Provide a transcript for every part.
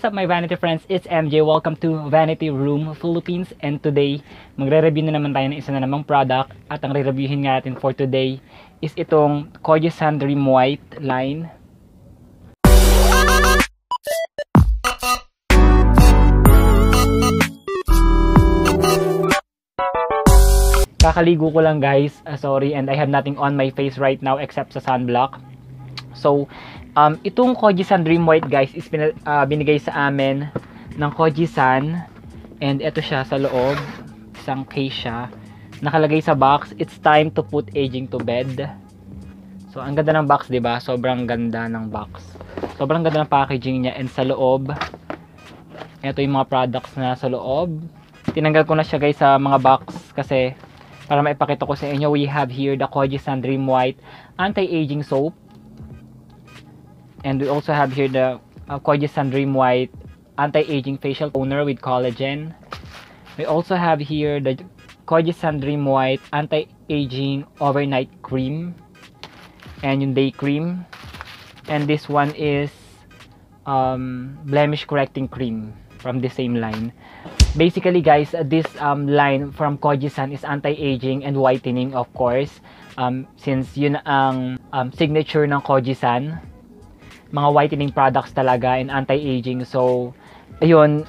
What's up my Vanity friends? It's MJ. Welcome to Vanity Room Philippines, and today magre-review na naman tayo ng isa na namang product, at ang re-reviewin nga natin for today is itong Kojie-san Dream White line. Kakaligo ko lang guys, sorry, and I have nothing on my face right now except sa sunblock. So, itong Kojie-san Dream White guys is binigay sa amin ng Kojie-san, and ito siya sa loob, isang case siya, nakalagay sa box, it's time to put aging to bed. So, ang ganda ng box, 'di ba? Sobrang ganda ng box. Sobrang ganda ng packaging niya, and sa loob, ito yung mga products na sa loob. Tinanggal ko na siya guys sa mga box kasi para maipakita ko sa inyo. We have here the Kojie-san Dream White Anti-Aging Soap. And we also have here the Kojie-san Dream White Anti-Aging Facial Toner with Collagen. We also have here the Kojie-san Dream White Anti-Aging Overnight Cream. And yung Day Cream. And this one is Blemish Correcting Cream from the same line. Basically guys, this line from Kojie-san is anti-aging and whitening, of course. Since yun ang signature ng Kojie-san, mga whitening products talaga and anti-aging. So ayun,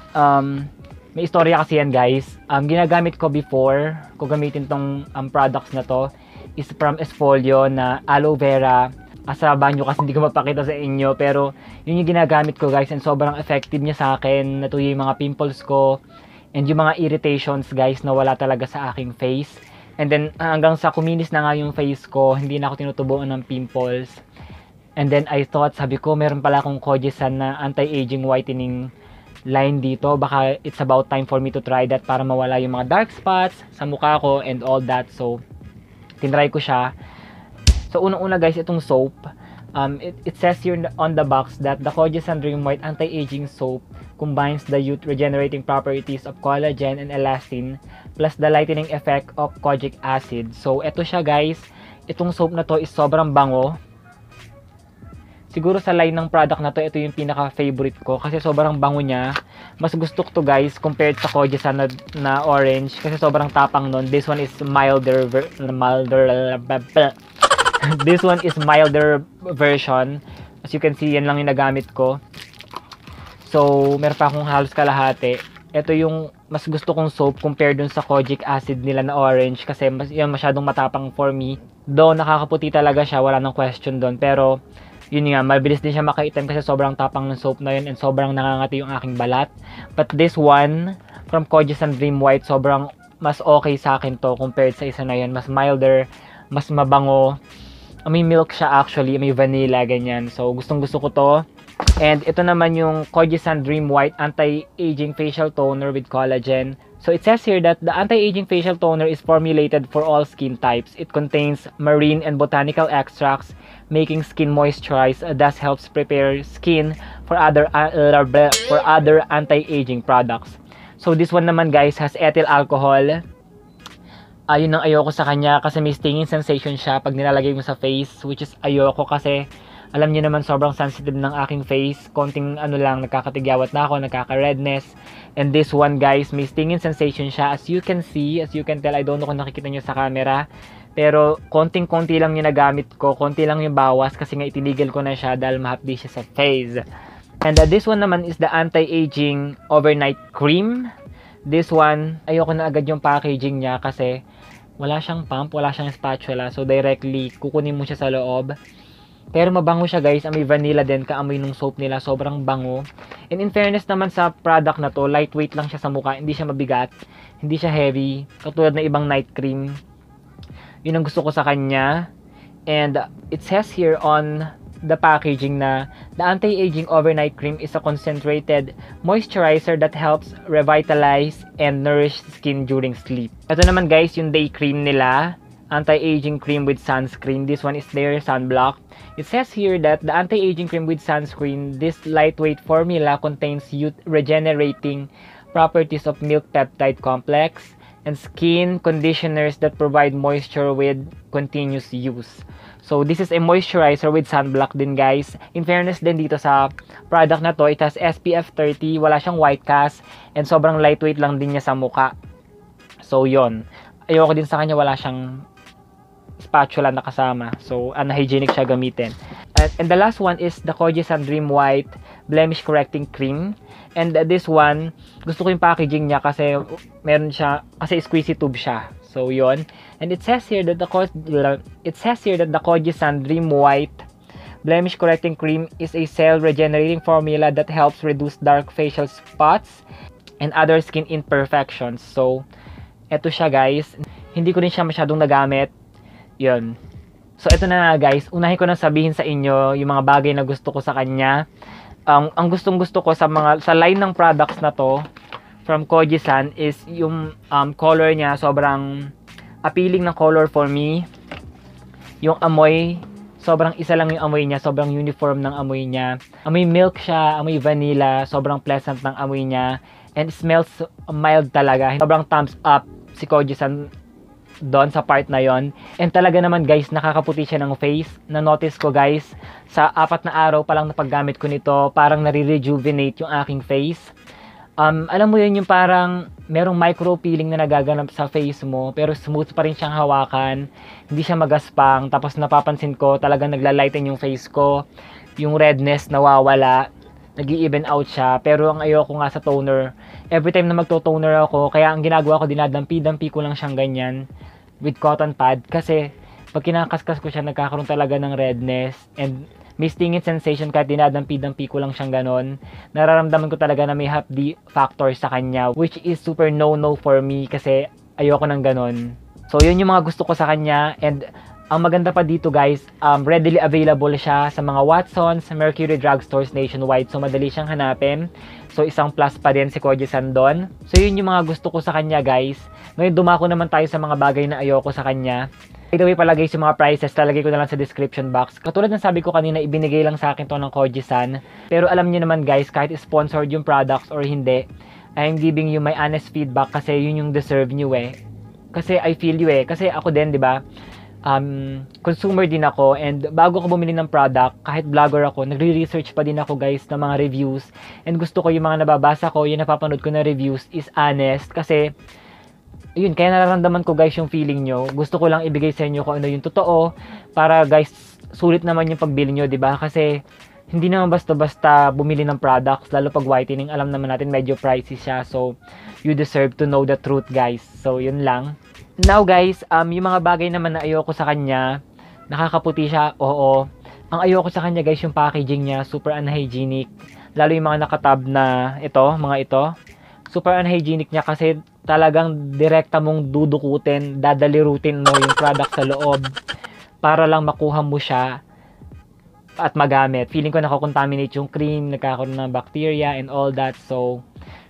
may istorya kasi yan guys. Ginagamit ko before ko gamitin tong products na to is from Esfolio na aloe vera. Sa banyo kasi hindi ko mapakita sa inyo, pero yun yung ginagamit ko guys, and sobrang effective niya sa akin. Natuyo yung mga pimples ko and yung mga irritations guys na wala talaga sa aking face. And then hanggang sa kuminis na nga yung face ko, hindi na ako tinutubuan ng pimples. And then I thought, sabi ko, meron pala akong Kojie-san na anti-aging whitening line dito. Baka it's about time for me to try that para mawala yung mga dark spots sa mukha ko and all that. So, tinry ko siya. So, unang-una guys, itong soap. It says here on the box that the Kojie-san Dream White Anti-Aging Soap combines the youth regenerating properties of collagen and elastin plus the lightening effect of kojic acid. So, ito siya guys. Itong soap na to is sobrang bango. Siguro sa line ng product na to, ito yung pinaka-favorite ko kasi sobrang bango niya. Mas gusto ko to guys compared sa Kojie-san na orange kasi sobrang tapang nun. This one is milder this one is milder version. As you can see, yan lang yung nagamit ko. So, meron pa akong halos kalahati. Ito yung mas gusto kong soap compared dun sa kojic acid nila na orange kasi yan masyadong matapang for me. Though nakakaputi talaga siya, wala nang question dun, pero yun nga, mabilis din siya makaitim kasi sobrang tapang ng soap na yun and sobrang nangangati yung aking balat. But this one, from Kojie-san Dream White, sobrang mas okay sa akin to compared sa isa na yun. Mas milder, mas mabango. May milk siya actually, may vanilla, ganyan. So, gustong gusto ko to. And ito naman yung Kojie-san Dream White Anti-Aging Facial Toner with Collagen. So it says here that the anti-aging facial toner is formulated for all skin types. It contains marine and botanical extracts, making skin moisturized, thus helps prepare skin for other anti-aging products. So this one naman guys has ethyl alcohol. Ayun ang ayoko sa kanya kasi may stinging sensation siya pag nilalagay mo sa face, which is ayoko kasi alam niyo naman sobrang sensitive ng aking face. Konting ano lang, nagkakatigyawat na ako, nagkaka-redness. And this one guys, may stinging sensation siya. As you can see, as you can tell, I don't know kung nakikita niyo sa camera. Pero konting-konti lang yung nagamit ko. Konti lang yung bawas kasi nga itinigil ko na siya dahil mahapdi siya sa face. And this one naman is the Anti-Aging Overnight Cream. This one, ayoko na agad yung packaging niya kasi wala siyang pump, wala siyang spatula. So directly, kukunin mo siya sa loob. Pero mabango siya guys, may vanilla din, kaamoy nung soap nila, sobrang bango. And in fairness naman sa product na to, lightweight lang siya sa mukha, hindi siya mabigat, hindi siya heavy, katulad ng ibang night cream. Yun ang gusto ko sa kanya. And it says here on the packaging na the anti-aging overnight cream is a concentrated moisturizer that helps revitalize and nourish skin during sleep. Ito naman guys, yung day cream nila, anti-aging cream with sunscreen. This one is their sunblock. It says here that the anti-aging cream with sunscreen, this lightweight formula contains youth regenerating properties of milk peptide complex, and skin conditioners that provide moisture with continuous use. So, this is a moisturizer with sunblock din, guys. In fairness din dito sa product na to, it has SPF 30, wala siyang white cast, and sobrang lightweight lang din niya sa muka. So, yon. Ayoko din sa kanya, wala siyang spatula na kasama. So, unhygienic siya gamitin. And the last one is the Kojie-san Dream White Blemish Correcting Cream. And this one, gusto ko yung packaging niya kasi meron siya, kasi squeezy tube siya. So, yon. And it says here that the Kojie-san Dream White Blemish Correcting Cream is a cell-regenerating formula that helps reduce dark facial spots and other skin imperfections. So, eto siya, guys. Hindi ko rin siya masyadong nagamit. Yun. So, eto na guys. Unahin ko na sabihin sa inyo yung mga bagay na gusto ko sa kanya. Ang gustong-gusto ko sa line ng products na to from Kojie-san is yung color niya. Sobrang appealing na color for me. Yung amoy, sobrang isa lang yung amoy niya. Sobrang uniform ng amoy niya. Amoy milk siya, amoy vanilla. Sobrang pleasant ng amoy niya. And it smells mild talaga. Sobrang thumbs up si Kojie-san doon sa part na yon. And talaga naman guys, nakakaputi siya ng face. Na-notice ko guys, sa 4 na araw pa lang na paggamit ko nito, parang nare-rejuvenate yung aking face. Alam mo yun, yung parang merong micro peeling na nagaganap sa face mo, pero smooth pa rin siyang hawakan. Hindi siya magaspang. Tapos napapansin ko, talagang nagla-lighten yung face ko. Yung redness nawawala. Nag-i-even out siya. Pero ang ayoko nga sa toner, every time na magto-toner ako, kaya ang ginagawa ko, dinadampi-dampi ko lang siyang ganyan with cotton pad. Kasi pag kinakaskas ko siya, nagkakaroon talaga ng redness and may stinging sensation kahit dinadampi-dampi ko lang siyang ganon. Nararamdaman ko talaga na may hapdi factor sa kanya, which is super no-no for me kasi ayoko ng ganon. So yun yung mga gusto ko sa kanya. And ang maganda pa dito guys, readily available siya sa mga Watsons, Mercury drugstores nationwide. So madali siyang hanapin. So isang plus pa din si Kojie-san doon. So yun yung mga gusto ko sa kanya guys. Ngayon dumako naman tayo sa mga bagay na ayoko sa kanya. By the way pala guys, yung mga prices talagay ko na lang sa description box. Katulad ng sabi ko kanina, ibinigay lang sa akin to ng Kojie-san. Pero alam niyo naman guys, kahit sponsored yung products or hindi, I'm giving you my honest feedback kasi yun yung deserve niyo eh. Kasi I feel you eh. Kasi ako din, di ba? Consumer din ako, and bago ako bumili ng product, kahit vlogger ako, nagre-research pa din ako guys ng mga reviews, and gusto ko yung mga nababasa ko, yung napapanood ko na reviews is honest, kasi yun, kaya nararamdaman ko guys yung feeling nyo. Gusto ko lang ibigay sa inyo kung ano yung totoo, para guys, sulit naman yung pagbili nyo, diba? Kasi hindi naman basta-basta bumili ng products, lalo pag whitening, alam naman natin medyo pricey siya, so you deserve to know the truth guys. So yun lang. Now guys, yung mga bagay naman na ayoko sa kanya, nakakaputi siya, oo. Ang ayoko sa kanya guys, yung packaging niya, super unhygienic. Lalo yung mga nakatab na ito, mga ito. Super unhygienic niya kasi talagang direkta mong dudukutin, dadalirutin mo yung product sa loob para lang makuha mo siya at magamit. Feeling ko nakakontaminate yung cream, nagkakaroon ng bacteria and all that. So,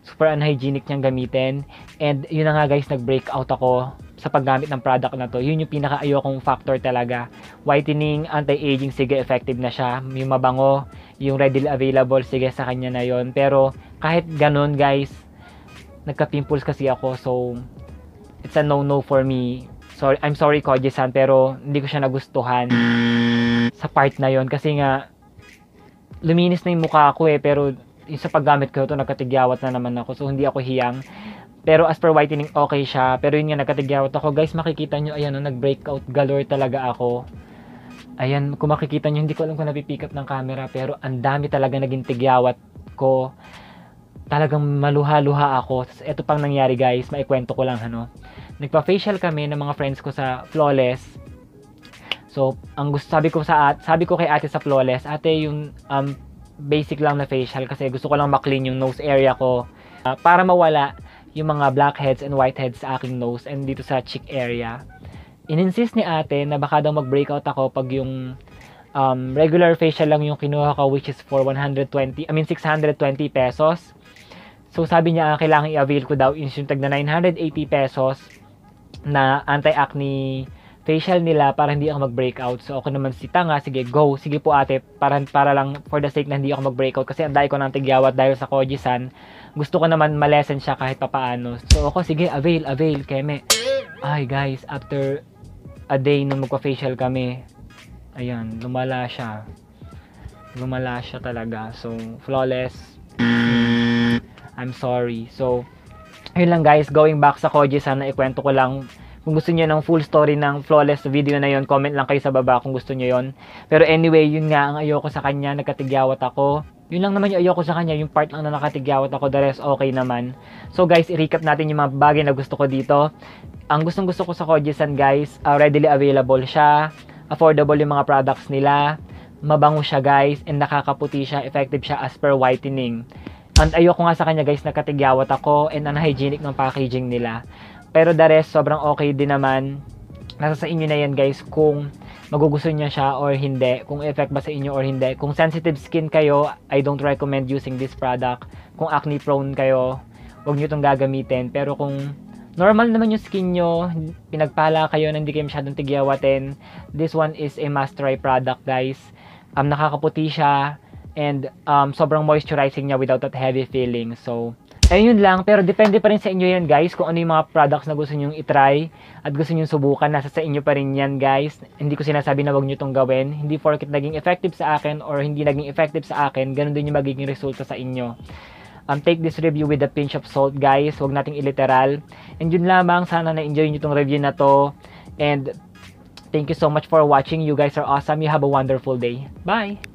super unhygienic niyang gamitin. And yun na nga guys, nag-breakout ako sa paggamit ng product na to. Yun yung pinaka-ayokong factor talaga. Whitening, anti-aging, sige, effective na siya. Yung mabango, yung readily available, sige, sa kanya na yon. Pero kahit ganun guys, nagka-pimples kasi ako. So, it's a no-no for me. Sorry, I'm sorry Kojie-san, pero hindi ko siya nagustuhan sa part na yon. Kasi nga, luminis na yung mukha ko eh. Pero yung sa paggamit ko ito, nagkatigyawat na naman ako. So, hindi ako hiyang. Pero as per whitening, okay siya. Pero yun nga, nagkatigyawat ako. Guys, makikita nyo, ayan, nag-breakout galore talaga ako. Ayan, kung makikita nyo, hindi ko alam kung napipick up ng camera. Pero ang dami talaga naging tigyawat ko. Talagang maluha-luha ako. Ito pang nangyari guys, maikwento ko lang ano. Nagpa-facial kami ng mga friends ko sa Flawless. So, sabi ko kay ate sa Flawless, ate yung basic lang na facial kasi gusto ko lang ma-clean yung nose area ko. Para mawala yung mga blackheads and whiteheads sa aking nose and dito sa cheek area. In-insist ni ate na baka daw mag-breakout ako pag yung regular facial lang yung kinuha ko, which is for 620 pesos. So sabi niya kailangan i-avail ko daw yung tag na 980 pesos na anti-acne facial nila para hindi ako mag-breakout. So ako naman si tanga, sige go, sige po ate, para lang for the sake na hindi ako mag-breakout kasi ang dahil ko ng tigyawat dahil sa Kojie-san, gusto ko naman malesen siya kahit papaano. So ako, sige, avail, keme. Ay guys, after a day nung magpa-facial kami, ayan, lumala siya talaga. So flawless. I'm sorry. So ayun lang guys, going back sa Koji, sana ikwento ko lang. Kung gusto niyo ng full story ng flawless video na yon, comment lang kayo sa baba kung gusto niyo yon. Pero anyway, yun nga ang ayoko sa kanya, nagkatigyawat ako. Yun lang naman yung ayoko sa kanya, yung part lang na nakatigyawat ako, the rest okay naman. So guys, i-recap natin yung mga bagay na gusto ko dito. Ang gustong gusto ko sa Koji-san guys, readily available siya, affordable yung mga products nila, mabango siya guys, and nakakaputi siya, effective siya as per whitening. And ayoko nga sa kanya guys, nakatigyawat ako, and unhygienic ng packaging nila. Pero the rest, sobrang okay din naman. Nasa sa inyo na yan guys kung magugustuhan niya siya or hindi. Kung effect ba sa inyo or hindi. Kung sensitive skin kayo, I don't recommend using this product. Kung acne prone kayo, huwag nyo itong gagamitin. Pero kung normal naman yung skin nyo, pinagpala kayo na hindi kayo masyadong tigyawatin, this one is a must try product guys. Nakakaputi siya and sobrang moisturizing niya without that heavy feeling. So ayun lang, pero depende pa rin sa inyo yan guys, kung ano yung mga products na gusto nyo itry at gusto nyo subukan, nasa sa inyo pa rin yan guys. Hindi ko sinasabi na wag nyo itong gawin, hindi porket naging effective sa akin or hindi naging effective sa akin, ganun din yung magiging resulta sa inyo. Take this review with a pinch of salt guys, wag nating iliteral. And yun lamang, sana na-enjoy nyo itong review na to. And thank you so much for watching, you guys are awesome, you have a wonderful day. Bye!